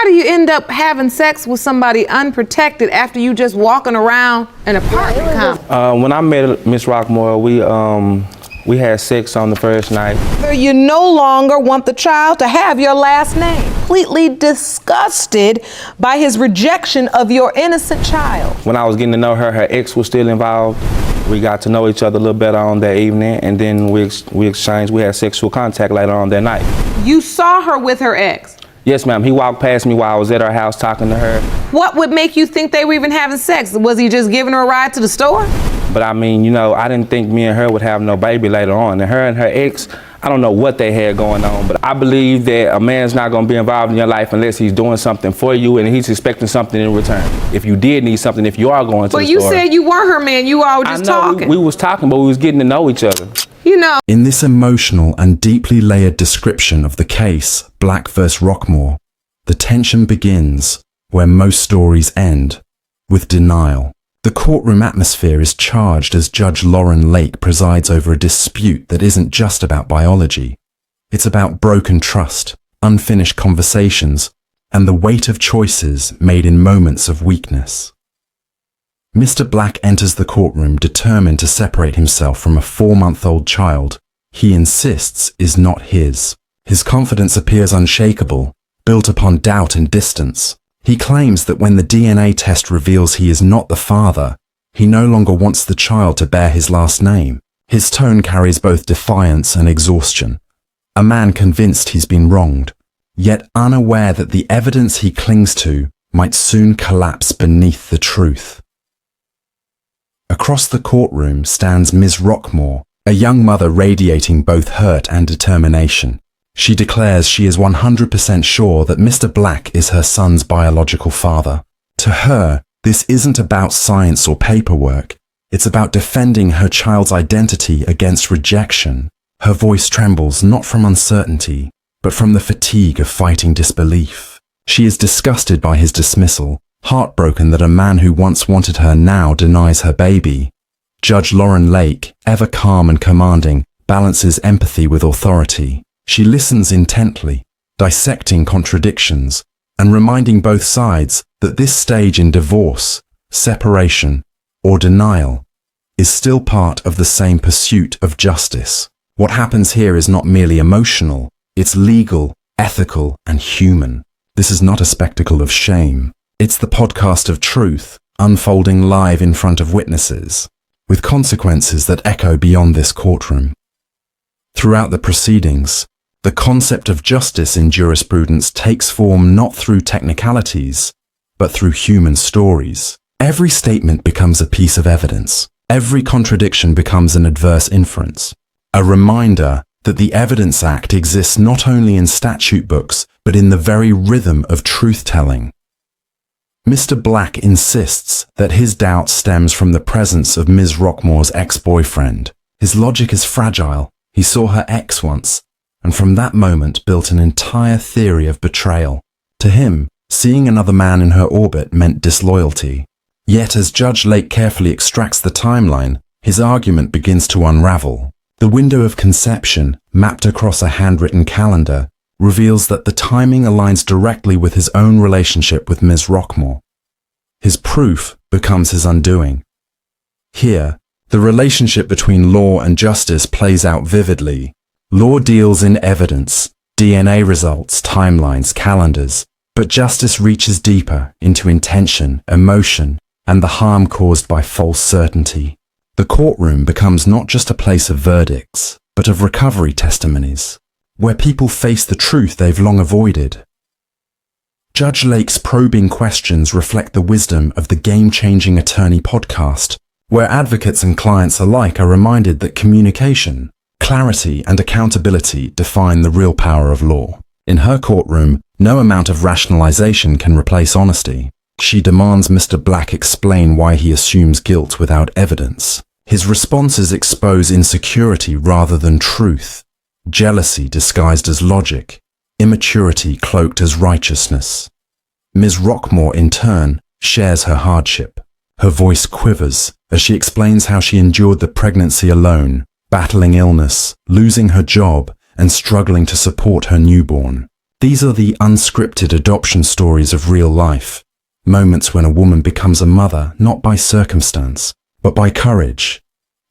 do you end up having sex with somebody unprotected after you just walking around an apartment complex? When I met Miss Rockmore, we had sex on the first night. You no longer want the child to have your last name. Completely disgusted by his rejection of your innocent child. When I was getting to know her, her ex was still involved. We got to know each other a little better on that evening, and then we had sexual contact later on that night. You saw her with her ex? Yes, ma'am. He walked past me while I was at her house talking to her. What would make you think they were even having sex? Was he just giving her a ride to the store? But I mean, you know, I didn't think me and her would have no baby later on. And her ex, I don't know what they had going on, but I believe that a man's not going to be involved in your life unless he's doing something for you and he's expecting something in return. If you did need something, if you are going to the store. But you said you weren't her man. You all just talking. We was talking, but we was getting to know each other. You know. In this emotional and deeply layered description of the case, Black vs. Rockmore, the tension begins where most stories end, with denial. The courtroom atmosphere is charged as Judge Lauren Lake presides over a dispute that isn't just about biology. It's about broken trust, unfinished conversations, and the weight of choices made in moments of weakness. Mr. Black enters the courtroom determined to separate himself from a 4-month-old child he insists is not his. His confidence appears unshakable, built upon doubt and distance. He claims that when the DNA test reveals he is not the father, he no longer wants the child to bear his last name. His tone carries both defiance and exhaustion. A man convinced he's been wronged, yet unaware that the evidence he clings to might soon collapse beneath the truth. Across the courtroom stands Ms. Rockmore, a young mother radiating both hurt and determination. She declares she is 100% sure that Mr. Black is her son's biological father. To her, this isn't about science or paperwork. It's about defending her child's identity against rejection. Her voice trembles not from uncertainty, but from the fatigue of fighting disbelief. She is disgusted by his dismissal, heartbroken that a man who once wanted her now denies her baby. Judge Lauren Lake, ever calm and commanding, balances empathy with authority. She listens intently, dissecting contradictions, and reminding both sides that this stage in divorce, separation, or denial is still part of the same pursuit of justice. What happens here is not merely emotional, it's legal, ethical, and human. This is not a spectacle of shame. It's the podcast of truth, unfolding live in front of witnesses, with consequences that echo beyond this courtroom. Throughout the proceedings, the concept of justice in jurisprudence takes form not through technicalities, but through human stories. Every statement becomes a piece of evidence. Every contradiction becomes an adverse inference. A reminder that the Evidence Act exists not only in statute books, but in the very rhythm of truth-telling. Mr. Black insists that his doubt stems from the presence of Ms. Rockmore's ex-boyfriend. His logic is fragile. He saw her ex once, and from that moment built an entire theory of betrayal. To him, seeing another man in her orbit meant disloyalty. Yet as Judge Lake carefully extracts the timeline, his argument begins to unravel. The window of conception, mapped across a handwritten calendar, reveals that the timing aligns directly with his own relationship with Ms. Rockmore. His proof becomes his undoing. Here, the relationship between law and justice plays out vividly. Law deals in evidence, DNA results, timelines, calendars, but justice reaches deeper into intention, emotion, and the harm caused by false certainty. The courtroom becomes not just a place of verdicts, but of recovery testimonies, where people face the truth they've long avoided. Judge Lake's probing questions reflect the wisdom of the Game Changing Attorney podcast, where advocates and clients alike are reminded that communication, clarity, and accountability define the real power of law. In her courtroom, no amount of rationalization can replace honesty. She demands Mr. Black explain why he assumes guilt without evidence. His responses expose insecurity rather than truth, jealousy disguised as logic, immaturity cloaked as righteousness. Ms. Rockmore, in turn, shares her hardship. Her voice quivers as she explains how she endured the pregnancy alone, battling illness, losing her job, and struggling to support her newborn. These are the unscripted adoption stories of real life. Moments when a woman becomes a mother not by circumstance, but by courage.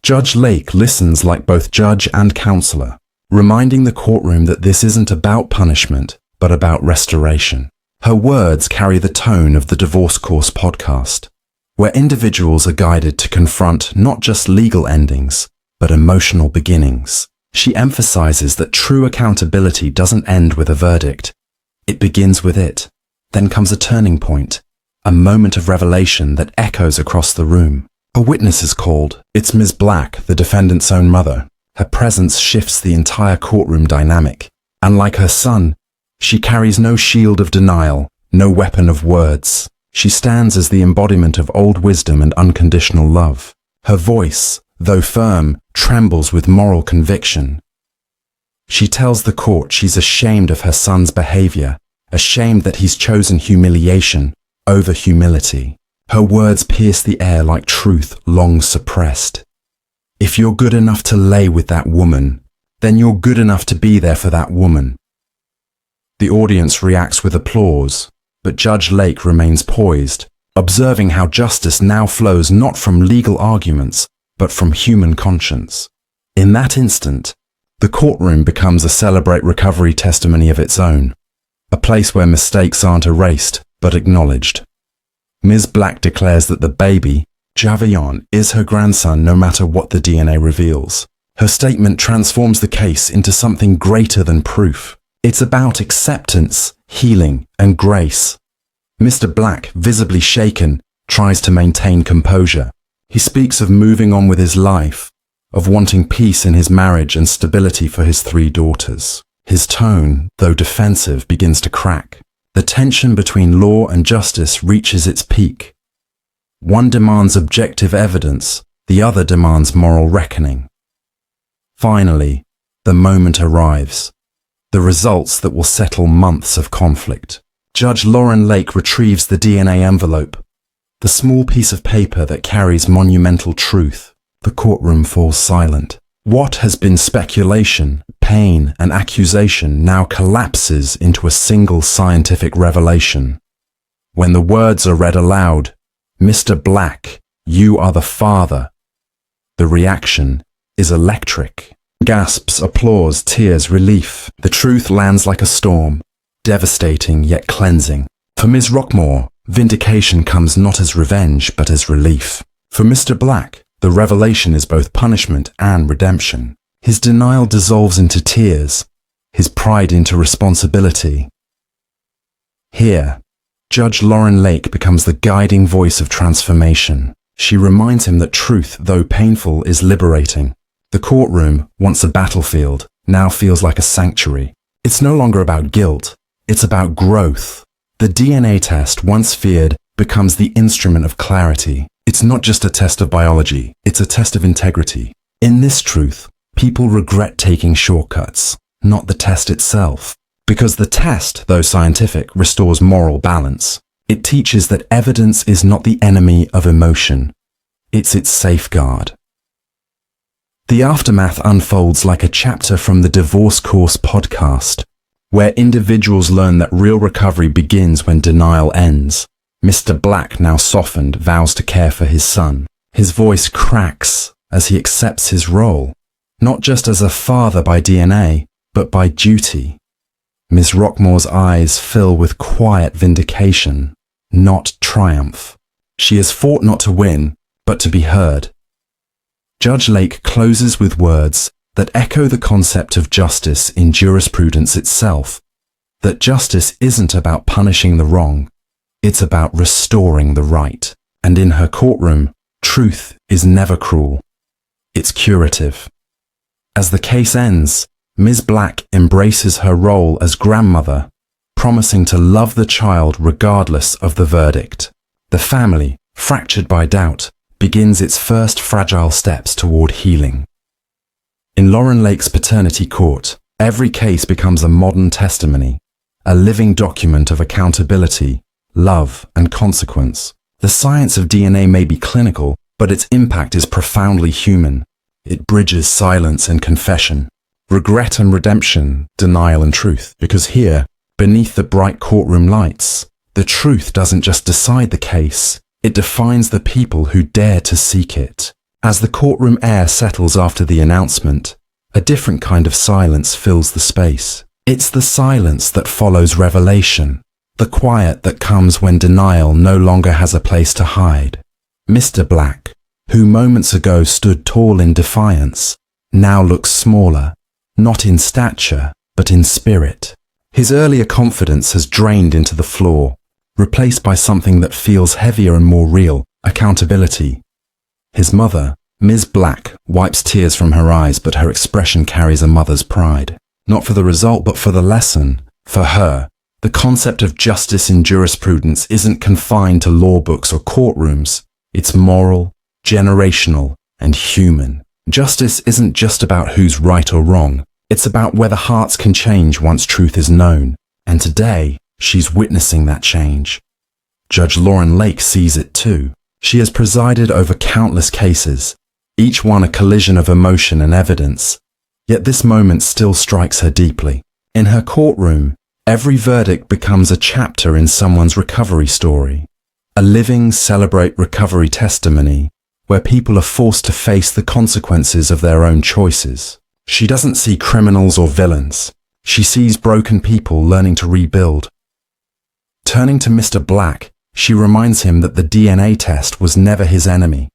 Judge Lake listens like both judge and counselor, reminding the courtroom that this isn't about punishment, but about restoration. Her words carry the tone of the Divorce Course podcast, where individuals are guided to confront not just legal endings, but emotional beginnings. She emphasizes that true accountability doesn't end with a verdict. It begins with it. Then comes a turning point, a moment of revelation that echoes across the room. A witness is called. It's Ms. Black, the defendant's own mother. Her presence shifts the entire courtroom dynamic. And like her son, she carries no shield of denial, no weapon of words. She stands as the embodiment of old wisdom and unconditional love. Her voice, though firm, trembles with moral conviction. She tells the court she's ashamed of her son's behavior, ashamed that he's chosen humiliation over humility. Her words pierce the air like truth long suppressed. If you're good enough to lay with that woman, then you're good enough to be there for that woman. The audience reacts with applause, but Judge Lake remains poised, observing how justice now flows not from legal arguments, but from human conscience. In that instant, the courtroom becomes a celebrate recovery testimony of its own, a place where mistakes aren't erased, but acknowledged. Ms. Black declares that the baby, Javion, is her grandson no matter what the DNA reveals. Her statement transforms the case into something greater than proof. It's about acceptance, healing, and grace. Mr. Black, visibly shaken, tries to maintain composure. He speaks of moving on with his life, of wanting peace in his marriage and stability for his 3 daughters. His tone, though defensive, begins to crack. The tension between law and justice reaches its peak. One demands objective evidence, the other demands moral reckoning. Finally, the moment arrives. The results that will settle months of conflict. Judge Lauren Lake retrieves the DNA envelope, the small piece of paper that carries monumental truth. The courtroom falls silent. What has been speculation, pain, and accusation now collapses into a single scientific revelation. When the words are read aloud, "Mr. Black, you are the father," the reaction is electric. Gasps, applause, tears, relief. The truth lands like a storm, devastating yet cleansing. For Ms. Rockmore, vindication comes not as revenge, but as relief. For Mr. Black, the revelation is both punishment and redemption. His denial dissolves into tears, his pride into responsibility. Here, Judge Lauren Lake becomes the guiding voice of transformation. She reminds him that truth, though painful, is liberating. The courtroom, once a battlefield, now feels like a sanctuary. It's no longer about guilt, it's about growth. The DNA test, once feared, becomes the instrument of clarity. It's not just a test of biology, it's a test of integrity. In this truth, people regret taking shortcuts, not the test itself. Because the test, though scientific, restores moral balance. It teaches that evidence is not the enemy of emotion, it's its safeguard. The aftermath unfolds like a chapter from the Divorce Course podcast, where individuals learn that real recovery begins when denial ends. Mr. Black, now softened, vows to care for his son. His voice cracks as he accepts his role, not just as a father by DNA, but by duty. Ms. Rockmore's eyes fill with quiet vindication, not triumph. She has fought not to win, but to be heard. Judge Lake closes with words that echo the concept of justice in jurisprudence itself, that justice isn't about punishing the wrong, it's about restoring the right. And in her courtroom, truth is never cruel. It's curative. As the case ends, Ms. Black embraces her role as grandmother, promising to love the child regardless of the verdict. The family, fractured by doubt, begins its first fragile steps toward healing. In Lauren Lake's paternity court, every case becomes a modern testimony, a living document of accountability, love, and consequence. The science of DNA may be clinical, but its impact is profoundly human. It bridges silence and confession, regret and redemption, denial and truth, because here, Beneath the bright courtroom lights, the truth doesn't just decide the case, it defines the people who dare to seek it. As the courtroom air settles after the announcement, a different kind of silence fills the space. It's the silence that follows revelation, the quiet that comes when denial no longer has a place to hide. Mr. Black, who moments ago stood tall in defiance, now looks smaller, not in stature, but in spirit. His earlier confidence has drained into the floor, replaced by something that feels heavier and more real, accountability. His mother, Ms. Black, wipes tears from her eyes, but her expression carries a mother's pride. Not for the result, but for the lesson. For her, the concept of justice in jurisprudence isn't confined to law books or courtrooms. It's moral, generational, and human. Justice isn't just about who's right or wrong. It's about whether hearts can change once truth is known. And today, she's witnessing that change. Judge Lauren Lake sees it too. She has presided over countless cases, each one a collision of emotion and evidence. Yet this moment still strikes her deeply. In her courtroom, every verdict becomes a chapter in someone's recovery story. A living Celebrate Recovery testimony where people are forced to face the consequences of their own choices. She doesn't see criminals or villains. She sees broken people learning to rebuild. Turning to Mr. Black, she reminds him that the DNA test was never his enemy.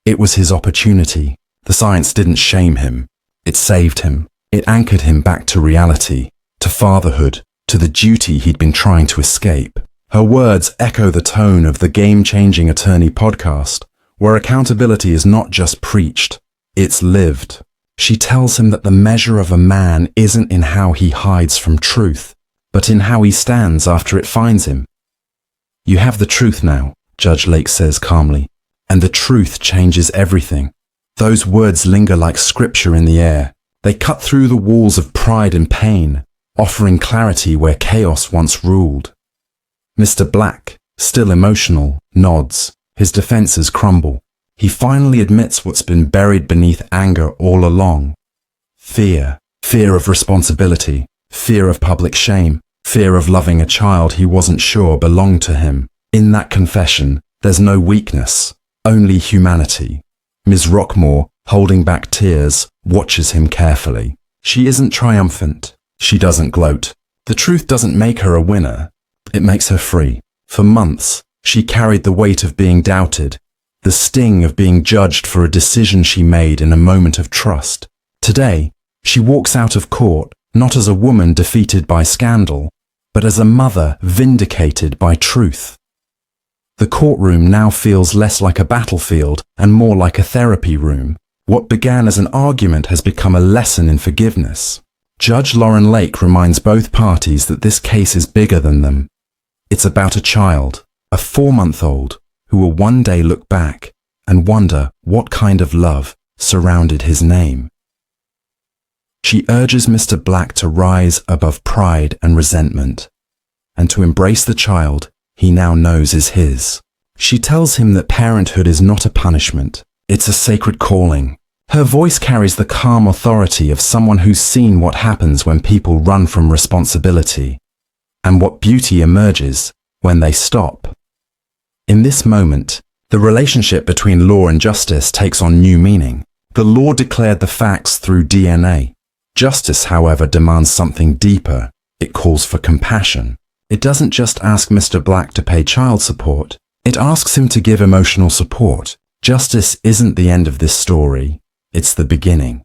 It was his opportunity. The science didn't shame him. It saved him. It anchored him back to reality, to fatherhood, to the duty he'd been trying to escape. Her words echo the tone of the Game-Changing Attorney podcast, where accountability is not just preached, it's lived. She tells him that the measure of a man isn't in how he hides from truth, but in how he stands after it finds him. You have the truth now, Judge Lake says calmly, and the truth changes everything. Those words linger like scripture in the air. They cut through the walls of pride and pain, offering clarity where chaos once ruled. Mr. Black, still emotional, nods. His defenses crumble. He finally admits what's been buried beneath anger all along. Fear. Fear of responsibility. Fear of public shame. Fear of loving a child he wasn't sure belonged to him. In that confession, there's no weakness, only humanity. Ms. Rockmore, holding back tears, watches him carefully. She isn't triumphant. She doesn't gloat. The truth doesn't make her a winner. It makes her free. For months, she carried the weight of being doubted, the sting of being judged for a decision she made in a moment of trust. Today, she walks out of court not as a woman defeated by scandal, but as a mother vindicated by truth. The courtroom now feels less like a battlefield and more like a therapy room. What began as an argument has become a lesson in forgiveness. Judge Lauren Lake reminds both parties that this case is bigger than them. It's about a child, a 4-month-old, who will one day look back and wonder what kind of love surrounded his name. She urges Mr. Black to rise above pride and resentment, and to embrace the child he now knows is his. She tells him that parenthood is not a punishment, it's a sacred calling. Her voice carries the calm authority of someone who's seen what happens when people run from responsibility, and what beauty emerges when they stop. In this moment, the relationship between law and justice takes on new meaning. The law declared the facts through DNA. Justice, however, demands something deeper. It calls for compassion. It doesn't just ask Mr. Black to pay child support. It asks him to give emotional support. Justice isn't the end of this story. It's the beginning.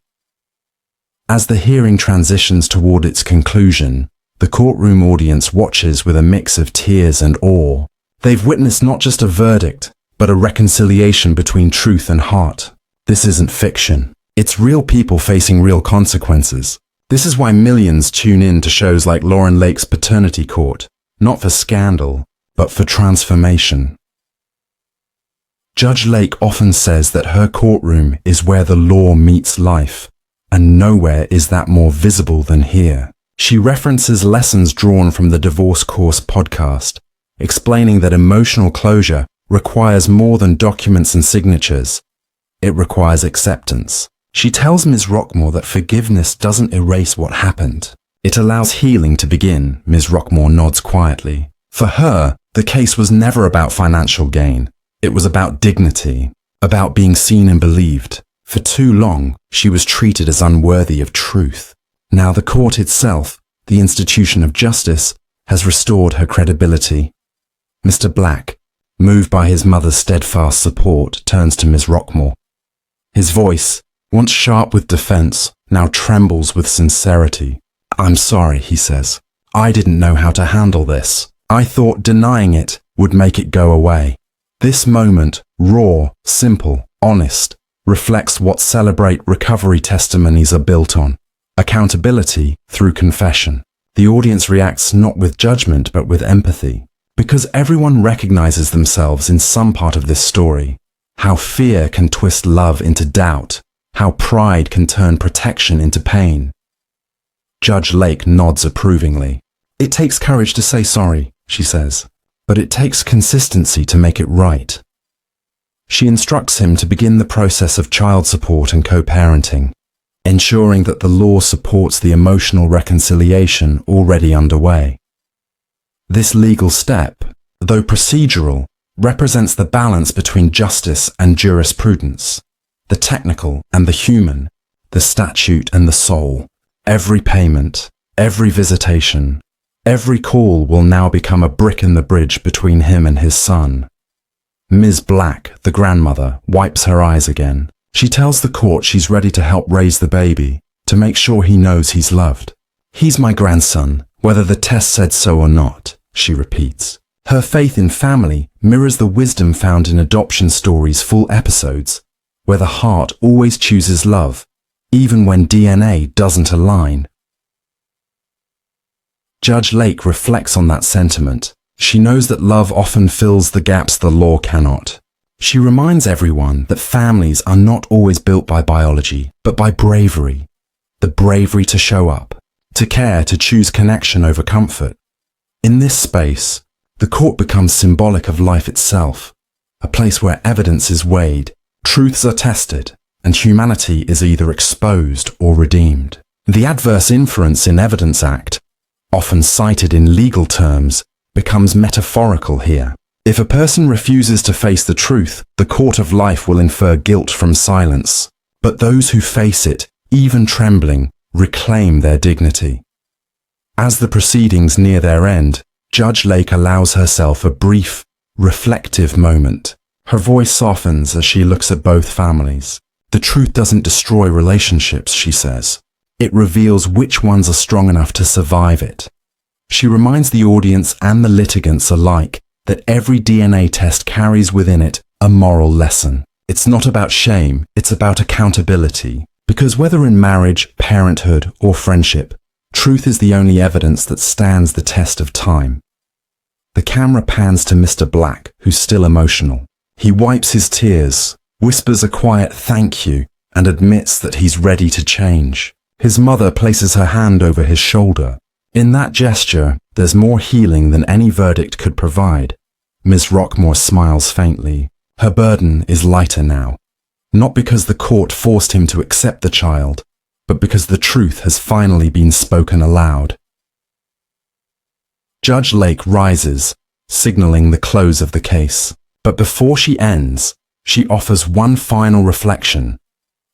As the hearing transitions toward its conclusion, the courtroom audience watches with a mix of tears and awe. They've witnessed not just a verdict, but a reconciliation between truth and heart. This isn't fiction. It's real people facing real consequences. This is why millions tune in to shows like Lauren Lake's Paternity Court, not for scandal, but for transformation. Judge Lake often says that her courtroom is where the law meets life, and nowhere is that more visible than here. She references lessons drawn from the Divorce Course podcast, explaining that emotional closure requires more than documents and signatures. It requires acceptance. She tells Ms. Rockmore that forgiveness doesn't erase what happened. It allows healing to begin, Ms. Rockmore nods quietly. For her, the case was never about financial gain. It was about dignity, about being seen and believed. For too long, she was treated as unworthy of truth. Now the court itself, the institution of justice, has restored her credibility. Mr. Black, moved by his mother's steadfast support, turns to Ms. Rockmore. His voice, once sharp with defense, now trembles with sincerity. "I'm sorry," he says. "I didn't know how to handle this. I thought denying it would make it go away." This moment, raw, simple, honest, reflects what Celebrate recovery testimonies are built on. Accountability through confession. The audience reacts not with judgment but with empathy, because everyone recognizes themselves in some part of this story. How fear can twist love into doubt, how pride can turn protection into pain. Judge Lake nods approvingly. "It takes courage to say sorry," she says, "but it takes consistency to make it right." She instructs him to begin the process of child support and co-parenting, ensuring that the law supports the emotional reconciliation already underway. This legal step, though procedural, represents the balance between justice and jurisprudence, the technical and the human, the statute and the soul. Every payment, every visitation, every call will now become a brick in the bridge between him and his son. Ms. Black, the grandmother, wipes her eyes again. She tells the court she's ready to help raise the baby, to make sure he knows he's loved. "He's my grandson, whether the test said so or not," she repeats. Her faith in family mirrors the wisdom found in adoption stories' full episodes, where the heart always chooses love, even when DNA doesn't align. Judge Lake reflects on that sentiment. She knows that love often fills the gaps the law cannot. She reminds everyone that families are not always built by biology, but by bravery. The bravery to show up, to care, to choose connection over comfort. In this space, the court becomes symbolic of life itself, a place where evidence is weighed, truths are tested, and humanity is either exposed or redeemed. The adverse inference in Evidence Act, often cited in legal terms, becomes metaphorical here. If a person refuses to face the truth, the court of life will infer guilt from silence. But those who face it, even trembling, reclaim their dignity. As the proceedings near their end, Judge Lake allows herself a brief, reflective moment. Her voice softens as she looks at both families. The truth doesn't destroy relationships, she says. It reveals which ones are strong enough to survive it. She reminds the audience and the litigants alike that every DNA test carries within it a moral lesson. It's not about shame, it's about accountability. Because whether in marriage, parenthood, or friendship, truth is the only evidence that stands the test of time. The camera pans to Mr. Black, who's still emotional. He wipes his tears, whispers a quiet thank you, and admits that he's ready to change. His mother places her hand over his shoulder. In that gesture, there's more healing than any verdict could provide. Ms. Rockmore smiles faintly. Her burden is lighter now. Not because the court forced him to accept the child, but because the truth has finally been spoken aloud. Judge Lake rises, signaling the close of the case. But before she ends, she offers one final reflection,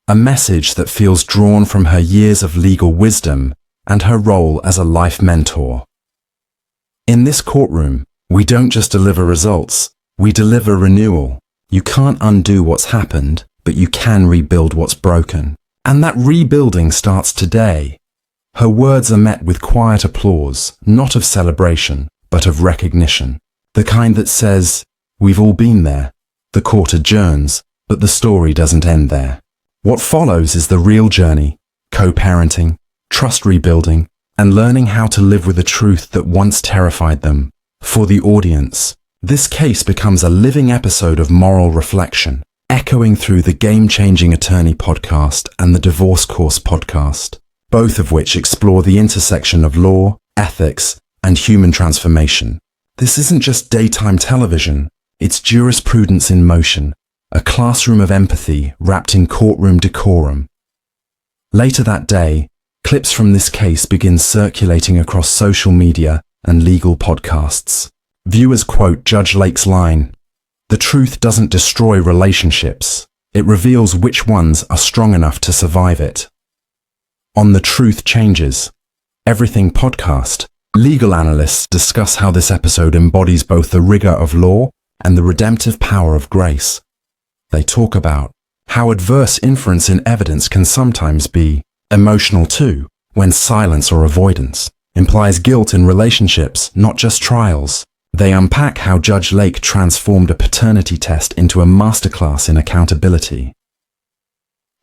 a message that feels drawn from her years of legal wisdom and her role as a life mentor. In this courtroom, we don't just deliver results, we deliver renewal. You can't undo what's happened, but you can rebuild what's broken. And that rebuilding starts today. Her words are met with quiet applause, not of celebration, but of recognition. The kind that says, we've all been there. The court adjourns, but the story doesn't end there. What follows is the real journey, co-parenting, trust rebuilding, and learning how to live with the truth that once terrified them. For the audience, this case becomes a living episode of moral reflection, echoing through the Game-Changing Attorney podcast and the Divorce Course podcast, both of which explore the intersection of law, ethics, and human transformation. This isn't just daytime television, it's jurisprudence in motion, a classroom of empathy wrapped in courtroom decorum. Later that day, Clips from this case begin circulating across social media and legal podcasts. Viewers quote Judge Lake's line, "The truth doesn't destroy relationships. It reveals which ones are strong enough to survive it." On The Truth Changes, Everything podcast, legal analysts discuss how this episode embodies both the rigor of law and the redemptive power of grace. They talk about how adverse inference in evidence can sometimes be emotional too, when silence or avoidance implies guilt in relationships, not just trials. They unpack how Judge Lake transformed a paternity test into a masterclass in accountability.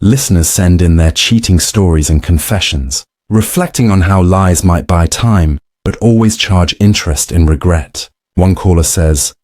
Listeners send in their cheating stories and confessions, reflecting on how lies might buy time, but always charge interest in regret. One caller says,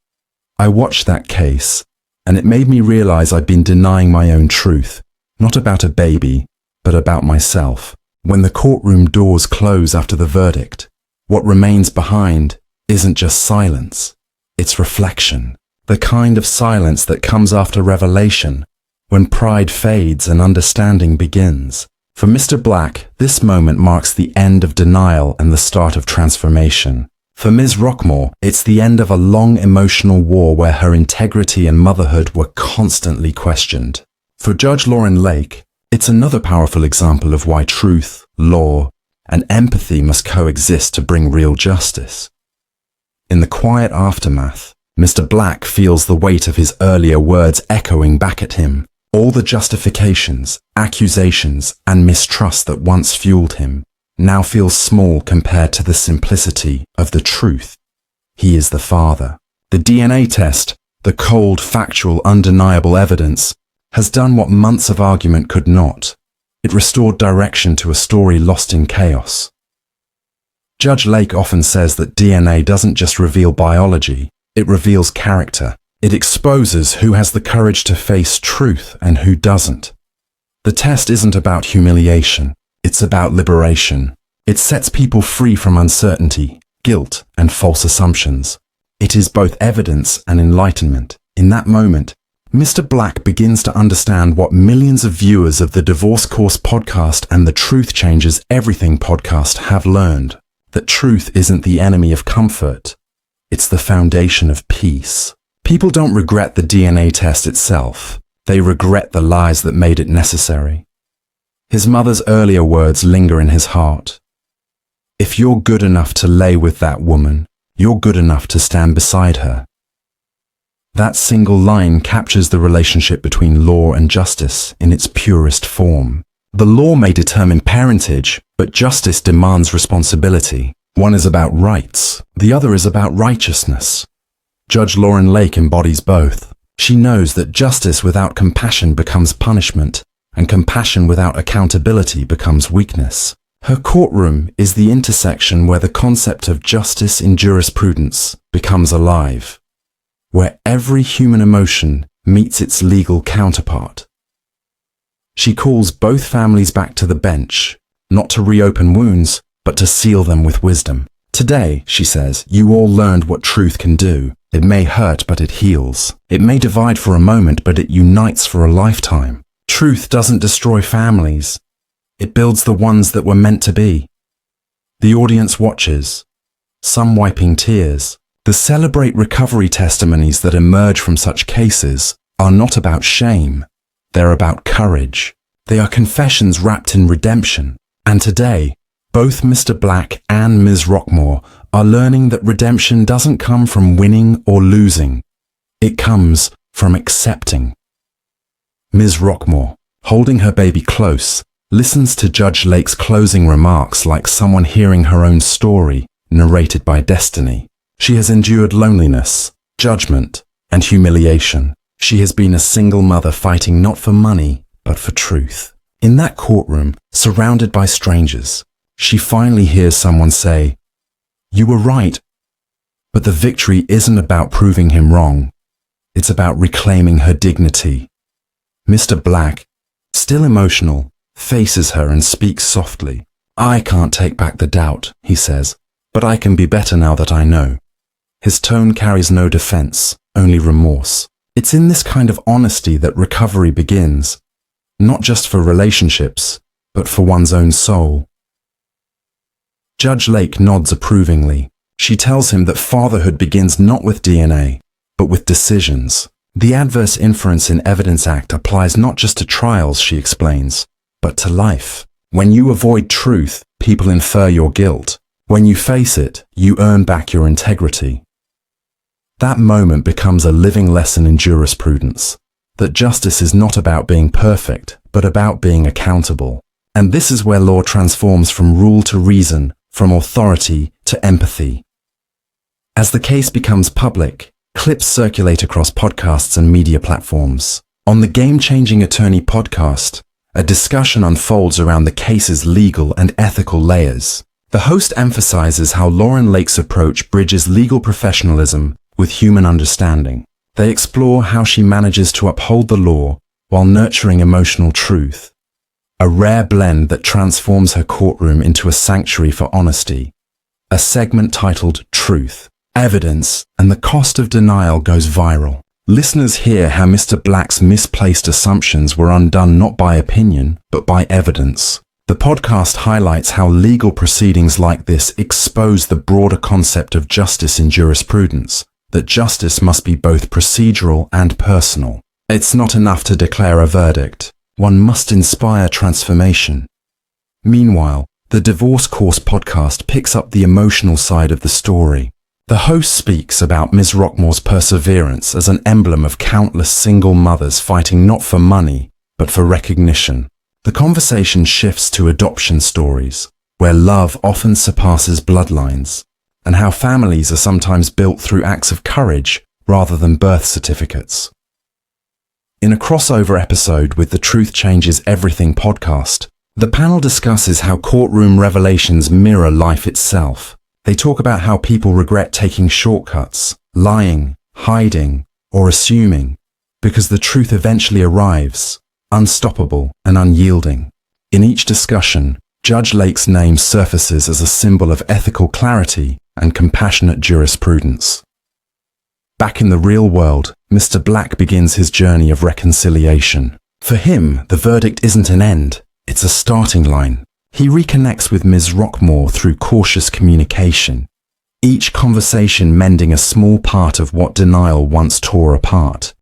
"I watched that case, and it made me realize I'd been denying my own truth, not about a baby, but about myself. When the courtroom doors close after the verdict, what remains behind isn't just silence, it's reflection. The kind of silence that comes after revelation, when pride fades and understanding begins." For Mr. Black, this moment marks the end of denial and the start of transformation. For Ms. Rockmore, it's the end of a long emotional war where her integrity and motherhood were constantly questioned. For Judge Lauren Lake, it's another powerful example of why truth, law, and empathy must coexist to bring real justice. In the quiet aftermath, Mr. Black feels the weight of his earlier words echoing back at him. All the justifications, accusations, and mistrust that once fueled him now feel small compared to the simplicity of the truth. He is the father. The DNA test, the cold, factual, undeniable evidence, has done what months of argument could not. It restored direction to a story lost in chaos. Judge Lake often says that DNA doesn't just reveal biology, it reveals character. It exposes who has the courage to face truth and who doesn't. The test isn't about humiliation, it's about liberation. It sets people free from uncertainty, guilt, and false assumptions. It is both evidence and enlightenment. In that moment, Mr. Black begins to understand what millions of viewers of the Divorce Course podcast and the Truth Changes Everything podcast have learned. That truth isn't the enemy of comfort, it's the foundation of peace. People don't regret the DNA test itself, they regret the lies that made it necessary. His mother's earlier words linger in his heart. "If you're good enough to lay with that woman, you're good enough to stand beside her." That single line captures the relationship between law and justice in its purest form. The law may determine parentage, but justice demands responsibility. One is about rights, the other is about righteousness. Judge Lauren Lake embodies both. She knows that justice without compassion becomes punishment, and compassion without accountability becomes weakness. Her courtroom is the intersection where the concept of justice in jurisprudence becomes alive, where every human emotion meets its legal counterpart. She calls both families back to the bench, not to reopen wounds, but to seal them with wisdom. "Today," she says, "you all learned what truth can do. It may hurt, but it heals. It may divide for a moment, but it unites for a lifetime. Truth doesn't destroy families. It builds the ones that were meant to be." The audience watches, some wiping tears. The Celebrate Recovery testimonies that emerge from such cases are not about shame. They're about courage. They are confessions wrapped in redemption. And today, both Mr. Black and Ms. Rockmore are learning that redemption doesn't come from winning or losing. It comes from accepting. Ms. Rockmore, holding her baby close, listens to Judge Lake's closing remarks like someone hearing her own story narrated by destiny. She has endured loneliness, judgment, and humiliation. She has been a single mother fighting not for money, but for truth. In that courtroom, surrounded by strangers, she finally hears someone say, "You were right." But the victory isn't about proving him wrong. It's about reclaiming her dignity. Mr. Black, still emotional, faces her and speaks softly. "I can't take back the doubt," he says, "but I can be better now that I know." His tone carries no defense, only remorse. It's in this kind of honesty that recovery begins, not just for relationships, but for one's own soul. Judge Lake nods approvingly. She tells him that fatherhood begins not with DNA, but with decisions. The Adverse Inference in Evidence Act applies not just to trials, she explains, but to life. When you avoid truth, people infer your guilt. When you face it, you earn back your integrity. That moment becomes a living lesson in jurisprudence, that justice is not about being perfect, but about being accountable. And this is where law transforms from rule to reason, from authority to empathy. As the case becomes public, clips circulate across podcasts and media platforms. On the Game Changing Attorney podcast, a discussion unfolds around the case's legal and ethical layers. The host emphasizes how Lauren Lake's approach bridges legal professionalism with human understanding. They explore how she manages to uphold the law while nurturing emotional truth, a rare blend that transforms her courtroom into a sanctuary for honesty. A segment titled Truth, Evidence, and the Cost of Denial goes viral. Listeners hear how Mr. Black's misplaced assumptions were undone not by opinion, but by evidence. The podcast highlights how legal proceedings like this expose the broader concept of justice in jurisprudence, that justice must be both procedural and personal. It's not enough to declare a verdict. One must inspire transformation. Meanwhile, the Divorce Course podcast picks up the emotional side of the story. The host speaks about Ms. Rockmore's perseverance as an emblem of countless single mothers fighting not for money, but for recognition. The conversation shifts to adoption stories, where love often surpasses bloodlines, and how families are sometimes built through acts of courage rather than birth certificates. In a crossover episode with the Truth Changes Everything podcast, the panel discusses how courtroom revelations mirror life itself. They talk about how people regret taking shortcuts, lying, hiding, or assuming, because the truth eventually arrives, unstoppable and unyielding. In each discussion, Judge Lake's name surfaces as a symbol of ethical clarity and compassionate jurisprudence. Back in the real world, Mr. Black begins his journey of reconciliation. For him, the verdict isn't an end, it's a starting line. He reconnects with Ms. Rockmore through cautious communication, each conversation mending a small part of what denial once tore apart.